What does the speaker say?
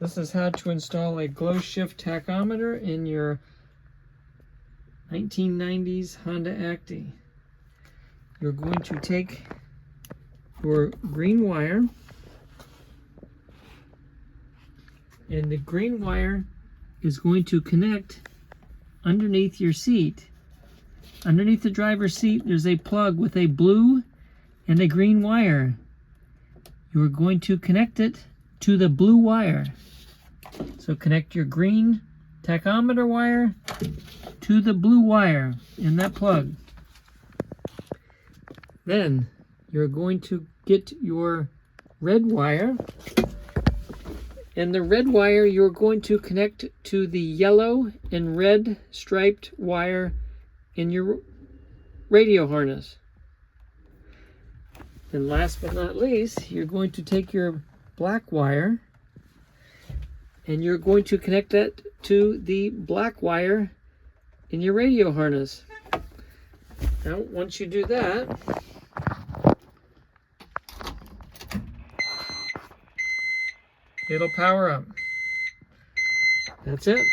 This is how to install a GlowShift tachometer in your 1990s Honda Acty. You're going to take your green wire, and the green wire is going to connect underneath your seat. Underneath the driver's seat, there's a plug with a blue and a green wire. You're going to connect it to the blue wire. So connect your green tachometer wire to the blue wire in that plug. Then you're going to get your red wire, and the red wire you're going to connect to the yellow and red striped wire in your radio harness. And last but not least, you're going to take your black wire and you're going to connect that to the black wire in your radio harness. Now, once you do that, it'll power up. That's it.